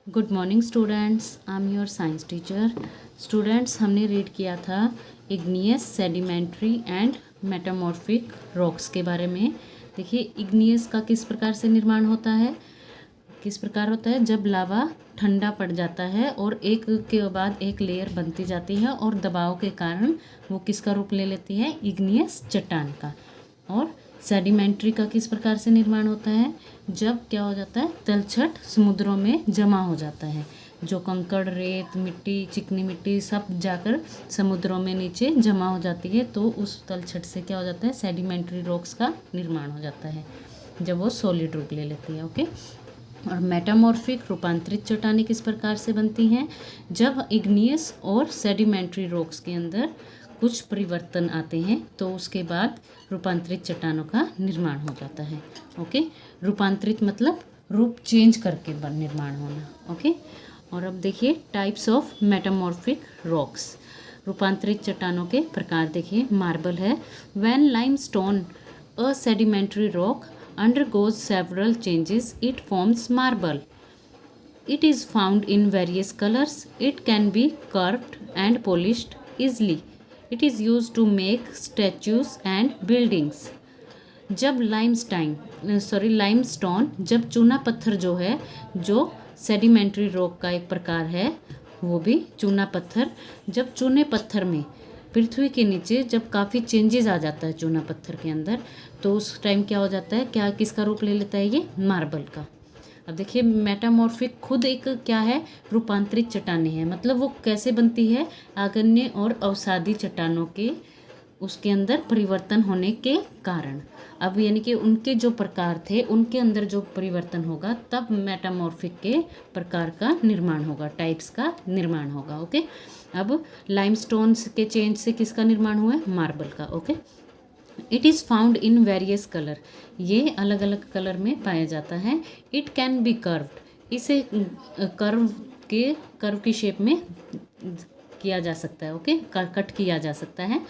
Good morning students, I am your science teacher. Students, हमने read किया था igneous, sedimentary and metamorphic rocks के बारे में। देखिए, इग्नियस का किस प्रकार से निर्माण होता है, किस प्रकार होता है जब लावा ठंडा पड़ जाता है और एक के बाद एक लेयर बनती जाती है और दबाव के कारण वो किसका रूप ले लेती है, इग्नियस चट्टान का। और सेडिमेंट्री का किस प्रकार से निर्माण होता है, जब क्या हो जाता है, तलछट समुद्रों में जमा हो जाता है, जो कंकड़, रेत, मिट्टी, चिकनी मिट्टी सब जाकर समुद्रों में नीचे जमा हो जाती है, तो उस तलछट से क्या हो जाता है, सेडिमेंट्री रॉक्स का निर्माण हो जाता है जब वो सॉलिड रूप ले लेती है। ओके। और मेटामॉर्फिक रूपांतरित चट्टानें किस प्रकार से बनती हैं, जब इग्नियस और सेडिमेंट्री रॉक्स के अंदर कुछ परिवर्तन आते हैं तो उसके बाद रूपांतरित चट्टानों का निर्माण हो जाता है। ओके। रूपांतरित मतलब रूप चेंज करके निर्माण होना। ओके। और अब देखिए टाइप्स ऑफ मेटामॉर्फिक रॉक्स, रूपांतरित चट्टानों के प्रकार देखिए। मार्बल है, when limestone a sedimentary rock undergoes several changes, it forms marble. It is found in various colors. It can be carved and polished easily. It is used to make statues and buildings. जब limestone, जब चूना पत्थर जो है, जो sedimentary rock का एक प्रकार है, वो भी चूना पत्थर, जब चूने पत्थर में पृथ्वी के नीचे जब काफ़ी चेंजेस आ जाता है चूना पत्थर के अंदर, तो उस टाइम क्या हो जाता है, क्या किसका रूप ले लेता है, ये मार्बल का। अब देखिए मेटामॉर्फिक खुद एक क्या है, रूपांतरित चट्टानें हैं। मतलब वो कैसे बनती है, आग्नेय और अवसादी चट्टानों के उसके अंदर परिवर्तन होने के कारण। अब यानी कि उनके जो प्रकार थे उनके अंदर जो परिवर्तन होगा तब मेटामॉर्फिक के प्रकार का निर्माण होगा, टाइप्स का निर्माण होगा। ओके। अब लाइमस्टोन के चेंज से किसका निर्माण हुआ है, मार्बल का। Okay. It is found in various colour, ये अलग अलग कलर में पाया जाता है। इट कैन बी कर्व्ड, इसे कर्व की शेप में किया जा सकता है। ओके। कट किया जा सकता है।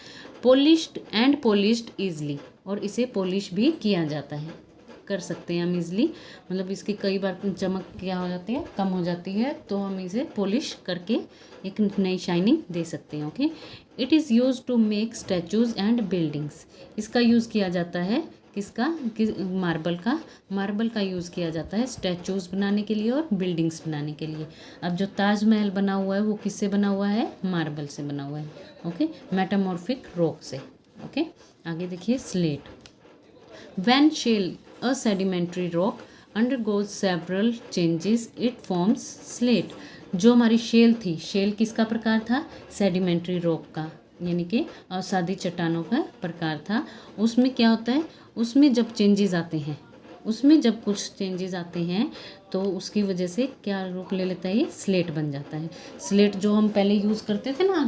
पॉलिश्ड ईजली, और इसे पॉलिश भी किया जाता है, कर सकते हैं हम ईजली। मतलब इसकी कई बार चमक क्या हो जाती है, कम हो जाती है, तो हम इसे पॉलिश करके एक नई शाइनिंग दे सकते हैं। Okay. It is use to make statues and buildings, इसका यूज़ किया जाता है किसका, मार्बल का यूज़ किया जाता है स्टैचूज बनाने के लिए और बिल्डिंग्स बनाने के लिए। अब जो ताजमहल बना हुआ है वो किससे बना हुआ है, मार्बल से बना हुआ है। ओके। मेटामॉर्फिक रॉक से। ओके। आगे देखिए slate. When shale a sedimentary rock undergoes several changes, it forms slate. जो हमारी शेल थी, शेल किसका प्रकार था, सेडिमेंट्री रॉक का, यानी कि अवसादी चट्टानों का प्रकार था। उसमें क्या होता है, उसमें जब चेंजेस आते हैं, उसमें जब कुछ चेंजेस आते हैं तो उसकी वजह से क्या रूप ले लेता है, ये स्लेट बन जाता है। स्लेट जो हम पहले यूज़ करते थे ना,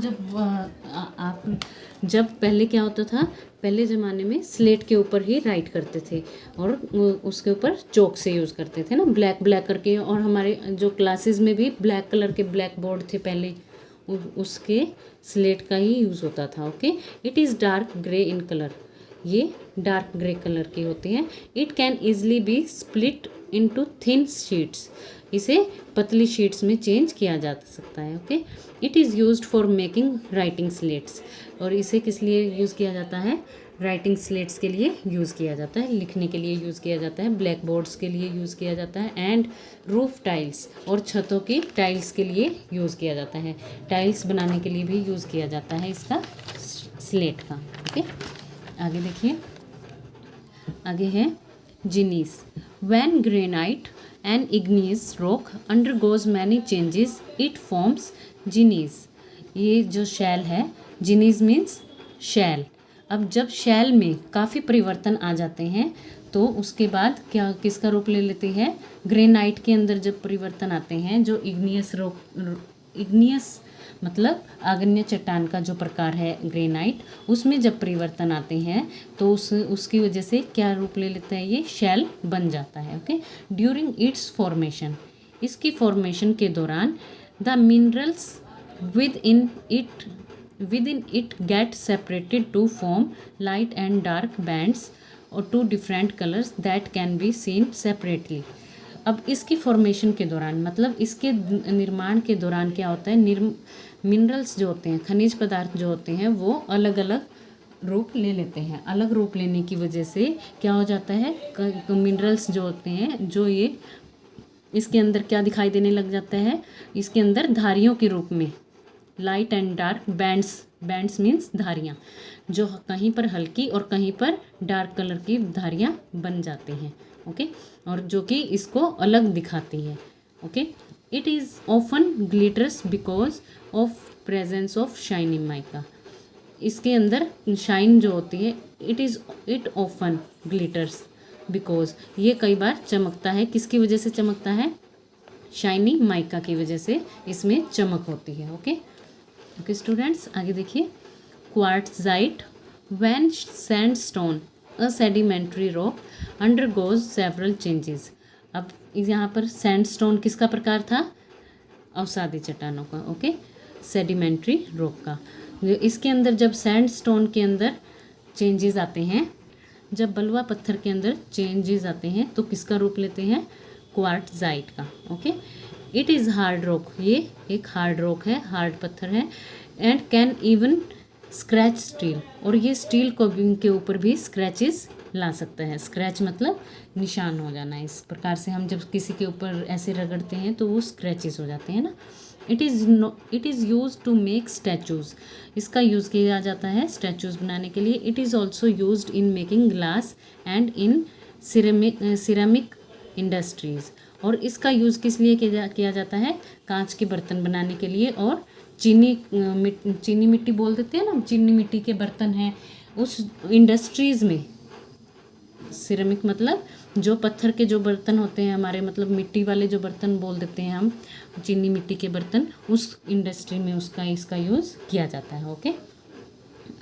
जब पहले क्या होता था, पहले ज़माने में स्लेट के ऊपर ही राइट करते थे और उसके ऊपर चौक से यूज़ करते थे ना, ब्लैक करके। और हमारे जो क्लासेस में भी ब्लैक कलर के ब्लैक बोर्ड थे पहले, उसके स्लेट का ही यूज़ होता था। Okay. It is dark grey in colour, ये डार्क ग्रे कलर की होती हैं। It can easily be split into thin sheets, इसे पतली शीट्स में चेंज किया जा सकता है। Okay. It is used for making writing slates, और इसे किस लिए यूज़ किया जाता है, राइटिंग स्लेट्स के लिए यूज़ किया जाता है, लिखने के लिए यूज़ किया जाता है, ब्लैक बोर्ड्स के लिए यूज़ किया जाता है, एंड रूफ टाइल्स, और छतों की टाइल्स के लिए यूज़ किया जाता है, टाइल्स बनाने के लिए भी यूज़ किया जाता है इसका, स्लेट का। ओके। आगे देखिए, आगे है gneiss. When granite and igneous rock undergoes many changes, it forms gneiss. ये जो शैल है, जीनीस मीन्स शैल। अब जब शैल में काफ़ी परिवर्तन आ जाते हैं तो उसके बाद क्या किसका रूप ले लेती है, ग्रेनाइट के अंदर जब परिवर्तन आते हैं, जो इग्नियस मतलब आग्नेय चट्टान का जो प्रकार है ग्रेनाइट, उसमें जब परिवर्तन आते हैं तो उसकी वजह से क्या रूप ले लेता है, ये शैल बन जाता है। ओके। ड्यूरिंग इट्स फॉर्मेशन, इसकी फॉर्मेशन के दौरान the minerals within it get separated to form light and dark bands और two different colours that can be seen separately. अब इसकी फॉर्मेशन के दौरान, मतलब इसके निर्माण के दौरान क्या होता है, मिनरल्स जो होते हैं, खनिज पदार्थ जो होते हैं, वो अलग अलग रूप ले लेते हैं। अलग रूप लेने की वजह से क्या हो जाता है, मिनरल्स जो होते हैं, जो ये इसके अंदर क्या दिखाई देने लग जाता है, इसके अंदर धारियों के रूप में, light and dark bands means धारियाँ, जो कहीं पर हल्की और कहीं पर डार्क कलर की धारियाँ बन जाती हैं। ओके, और जो कि इसको अलग दिखाती है। Okay, it is often glitters because of presence of shiny mica. इसके अंदर शाइन जो होती है, इट ऑफन ग्लिटर्स बिकॉज, ये कई बार चमकता है। किसकी वजह से चमकता है, शाइनी माइका की वजह से इसमें चमक होती है। ओके स्टूडेंट्स, आगे देखिए। Quartzite, when sandstone a sedimentary rock undergoes several changes. अब यहाँ पर सैंडस्टोन किसका प्रकार था, अवसादी चट्टानों का। ओके, सेडिमेंट्री रॉक का। इसके अंदर जब सैंडस्टोन के अंदर चेंजेस आते हैं, जब बलुआ पत्थर के अंदर चेंजेस आते हैं, तो किसका रूप लेते हैं, क्वार्ट्जाइट का। Okay, it is hard rock, ये एक हार्ड रॉक है, हार्ड पत्थर है। And can even scratch steel, और ये स्टील को के ऊपर भी स्क्रैचेस ला सकता है। स्क्रैच मतलब निशान हो जाना। इस प्रकार से हम जब किसी के ऊपर ऐसे रगड़ते हैं तो वो स्क्रैचेस हो जाते हैं ना। It is use to make statues, इसका यूज़ किया जाता है स्टैचूज़ बनाने के लिए। It is also used in making glass and in ceramic industries, और इसका यूज़ किस लिए किया जाता है, कांच के बर्तन बनाने के लिए। और चीनी मिट्टी बोल देते हैं ना, चीनी मिट्टी के बर्तन हैं उस इंडस्ट्रीज़ में। सिरेमिक मतलब जो पत्थर के जो बर्तन होते हैं हमारे, मतलब मिट्टी वाले जो बर्तन बोल देते हैं हम, चीनी मिट्टी के बर्तन, उस इंडस्ट्री में इसका यूज़ किया जाता है। ओके,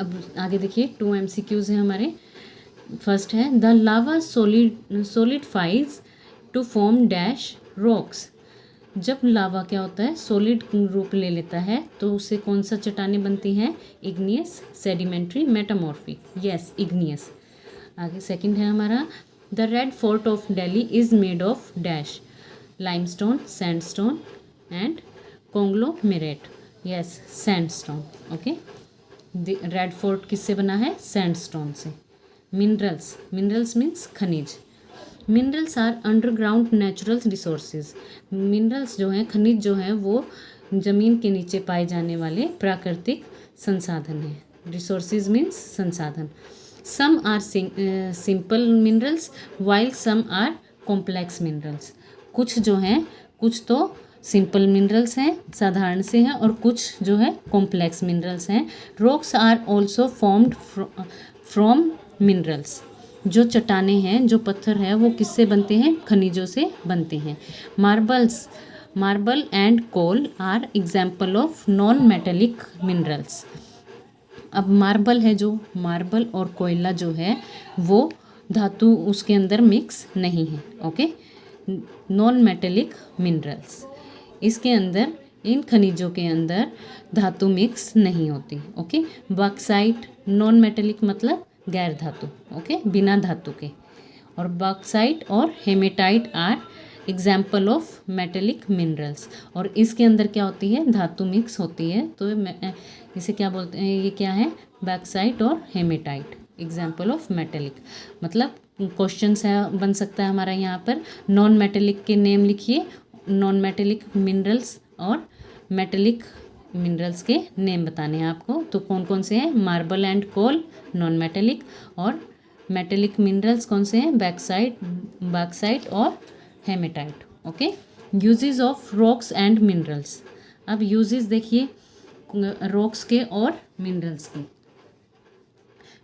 अब आगे देखिए। 2 MCQs हैं हमारे। फर्स्ट है, the lava solidifies to form dash rocks. जब लावा क्या होता है, सॉलिड रूप ले लेता है, तो उससे कौन सा चट्टानें बनती हैं, igneous, sedimentary, metamorphic. Yes, igneous. आगे सेकंड है हमारा, the red fort of Delhi is made of dash, limestone, sandstone and conglomerate. Yes, sandstone. Okay, red fort किससे बना है, सैंडस्टोन से। मिनरल्स मीन्स खनिज। Minerals are underground natural resources. Minerals जो हैं, खनिज जो हैं, वो ज़मीन के नीचे पाए जाने वाले प्राकृतिक संसाधन हैं। रिसोर्सेज मीन्स संसाधन। Some are simple minerals while some are complex minerals. कुछ जो हैं, कुछ तो सिंपल मिनरल्स हैं, साधारण से हैं, और कुछ जो है कॉम्प्लेक्स मिनरल्स हैं। Rocks are also formed from minerals. जो चट्टानें हैं, जो पत्थर है, वो किससे बनते हैं, खनिजों से बनते हैं। Marble and coal are example of non metallic minerals. अब मार्बल है, जो मार्बल और कोयला जो है, वो धातु उसके अंदर मिक्स नहीं है। ओके, नॉन मेटेलिक मिनरल्स, इसके अंदर, इन खनिजों के अंदर धातु मिक्स नहीं होती। ओके, बॉक्साइट, नॉन मेटेलिक मतलब गैर धातु। ओके, बिना धातु के। और बॉक्साइट और hematite are example of metallic minerals. और इसके अंदर क्या होती है, धातु मिक्स होती है, तो इसे क्या बोलते हैं, ये क्या है, बॉक्साइट और हेमेटाइट, एग्जाम्पल ऑफ मेटेलिक। मतलब क्वेश्चन बन सकता है हमारा यहाँ पर, नॉन मेटेलिक के नेम लिखिए, नॉन मेटेलिक मिनरल्स और मेटेलिक मिनरल्स के नेम बताने हैं आपको। तो कौन कौन से हैं, marble and coal non metallic, और मेटेलिक मिनरल्स कौन से हैं, बॉक्साइट और hematite. Okay, uses of rocks and minerals. अब यूजेस देखिए रॉक्स के और मिनरल्स के।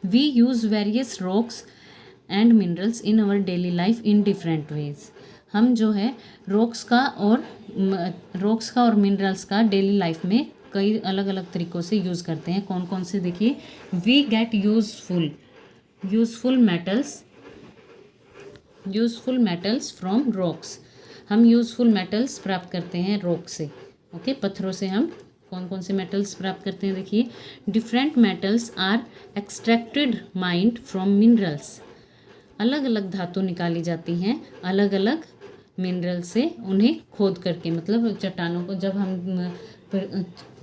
We use various rocks and minerals in our daily life in different ways. हम जो है रॉक्स का और मिनरल्स का डेली लाइफ में कई अलग अलग तरीक़ों से यूज़ करते हैं। कौन कौन से देखिए, we get useful metals from rocks. हम यूज़फुल मेटल्स प्राप्त करते हैं रॉक से। ओके, पत्थरों से हम कौन कौन से मेटल्स प्राप्त करते हैं, देखिए। Different metals are extracted mined from minerals. अलग अलग धातु निकाली जाती हैं अलग अलग मिनरल से उन्हें खोद करके, मतलब चट्टानों को जब हम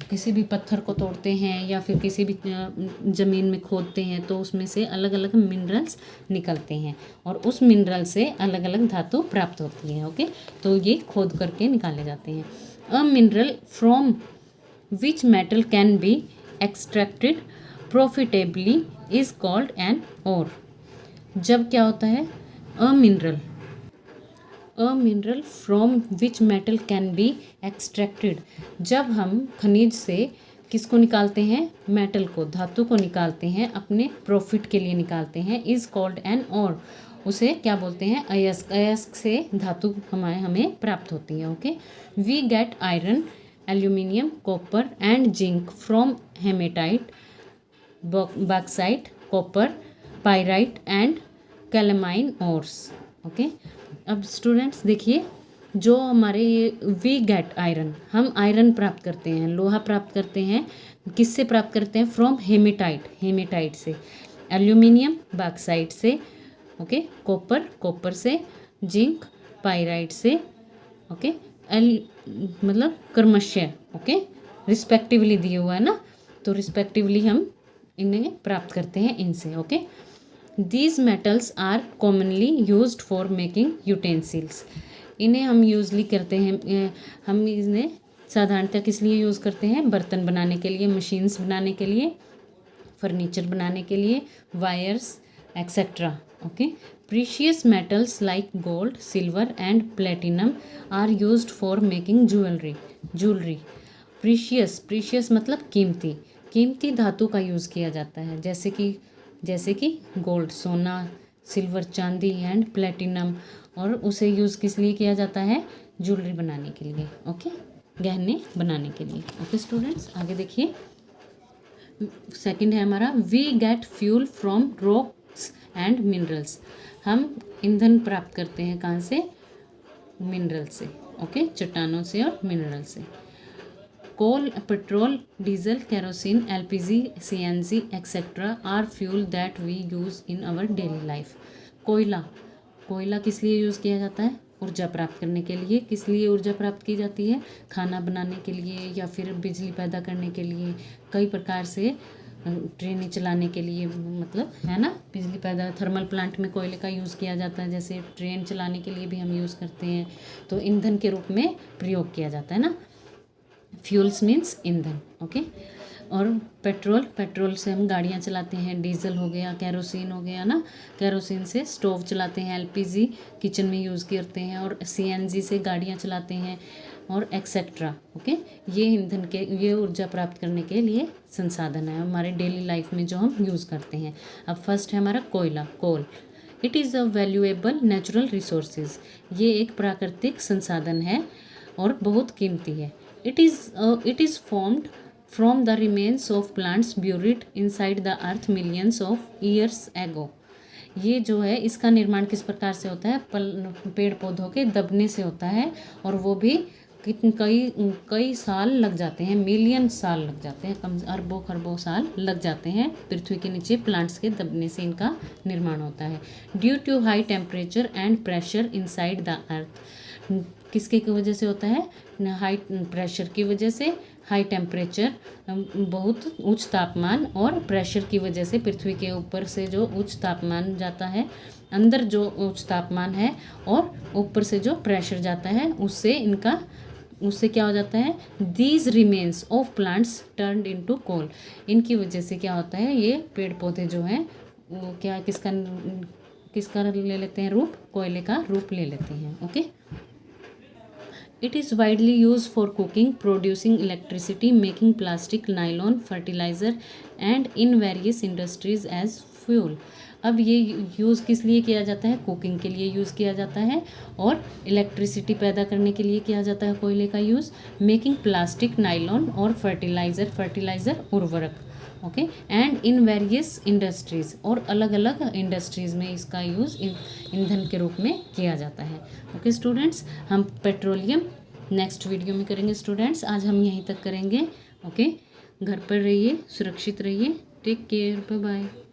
किसी भी पत्थर को तोड़ते हैं या फिर किसी भी ज़मीन में खोदते हैं तो उसमें से अलग अलग मिनरल्स निकलते हैं और उस मिनरल से अलग अलग धातु प्राप्त होती है। ओके, तो ये खोद करके निकाले जाते हैं। A mineral from which metal can be extracted profitably is called an ore. जब क्या होता है, a mineral from which metal can be extracted, जब हम खनिज से किसको निकालते हैं, मेटल को, धातु को निकालते हैं, अपने प्रॉफिट के लिए निकालते हैं, इज कॉल्ड एन और, उसे क्या बोलते हैं, अयस्क। अयस्क से धातु हमें प्राप्त होती है। Okay, we get iron, aluminium, copper and zinc from hematite, bauxite, copper, pyrite and calamine ores. Okay, अब स्टूडेंट्स देखिए, जो हमारे ये वी गेट आयरन, हम आयरन प्राप्त करते हैं, लोहा प्राप्त करते हैं, किससे प्राप्त करते हैं, फ्रॉम हेमेटाइट से, एल्यूमिनियम बॉक्साइट से, ओके, कॉपर से, जिंक पायराइट से, ओके, मतलब क्रमशः, ओके, रिस्पेक्टिवली दिए हुआ है ना, तो रिस्पेक्टिवली हम इन्हें प्राप्त करते हैं इनसे। Okay, these metals are commonly used for making utensils. इन्हें हम यूजली करते हैं, हम इन्हें साधारणतः किस लिए यूज़ करते हैं, बर्तन बनाने के लिए, मशीन्स बनाने के लिए, फर्नीचर बनाने के लिए, wires etcetera. Okay, precious metals like gold, silver and platinum are used for making jewellery. Precious मतलब कीमती धातु का यूज़ किया जाता है, जैसे कि गोल्ड सोना, सिल्वर चांदी एंड प्लेटिनम, और उसे यूज़ किस लिए किया जाता है, ज्वेलरी बनाने के लिए। ओके, गहने बनाने के लिए। ओके स्टूडेंट्स, आगे देखिए, सेकंड है हमारा, we get fuel from rocks and minerals. हम ईंधन प्राप्त करते हैं कहाँ से, मिनरल से। ओके, चट्टानों से और मिनरल से। Coal, petrol, diesel, kerosene, LPG, CNG etcetera are fuel that we use in our daily life. कोयला किस लिए यूज़ किया जाता है, ऊर्जा प्राप्त करने के लिए। किस लिए ऊर्जा प्राप्त की जाती है, खाना बनाने के लिए या फिर बिजली पैदा करने के लिए, कई प्रकार से ट्रेनें चलाने के लिए, मतलब है ना, बिजली पैदा, थर्मल प्लांट में कोयले का यूज़ किया जाता है, जैसे ट्रेन चलाने के लिए भी हम यूज़ करते हैं, तो ईंधन के रूप में प्रयोग किया जाता है ना। फ्यूल्स मीन्स ईंधन। ओके, और पेट्रोल से हम गाड़ियाँ चलाते हैं, डीजल हो गया, केरोसिन हो गया ना, केरोसिन से स्टोव चलाते हैं, एलपीजी किचन में यूज़ करते हैं, और सीएनजी से गाड़ियाँ चलाते हैं, और एक्सेट्रा। ओके, ये ऊर्जा प्राप्त करने के लिए संसाधन है हमारे डेली लाइफ में जो हम यूज़ करते हैं। अब फर्स्ट है हमारा coal. It is a valuable natural resources. ये एक प्राकृतिक संसाधन है और बहुत कीमती है। It is formed from the remains of plants buried inside the earth millions of years ago. ये जो है, इसका निर्माण किस प्रकार से होता है, पेड़ पौधों के दबने से होता है, और वो भी कई साल लग जाते हैं, मिलियन साल लग जाते हैं, कम अरबों खरबों साल लग जाते हैं, पृथ्वी के नीचे प्लांट्स के दबने से इनका निर्माण होता है। Due to high temperature and pressure inside the earth, किसके की वजह से होता है, हाई प्रेशर की वजह से, हाई टेम्परेचर बहुत उच्च तापमान, और प्रेशर की वजह से पृथ्वी के ऊपर से जो उच्च तापमान जाता है, अंदर जो उच्च तापमान है और ऊपर से जो प्रेशर जाता है, उससे क्या हो जाता है, these remains of plants turned into coal. इनकी वजह से क्या होता है, ये पेड़ पौधे जो हैं वो क्या किसका ले लेते हैं रूप, कोयले का रूप ले लेते हैं। Okay, it is widely use for cooking, producing electricity, making plastic, nylon, fertiliser and in various industries as fuel. अब ये यूज़ किस लिए किया जाता है, कुकिंग के लिए यूज़ किया जाता है, और इलेक्ट्रिसिटी पैदा करने के लिए किया जाता है कोयले का यूज़, मेकिंग प्लास्टिक, नाइलॉन, और फर्टिलाइज़र उर्वरक। Okay, and in various industries, और अलग अलग इंडस्ट्रीज़ में इसका यूज़ ईंधन के रूप में किया जाता है। ओके स्टूडेंट्स, हम पेट्रोलियम नेक्स्ट वीडियो में करेंगे स्टूडेंट्स, आज हम यहीं तक करेंगे। ओके, घर पर रहिए, सुरक्षित रहिए, टेक केयर, बाय बाय।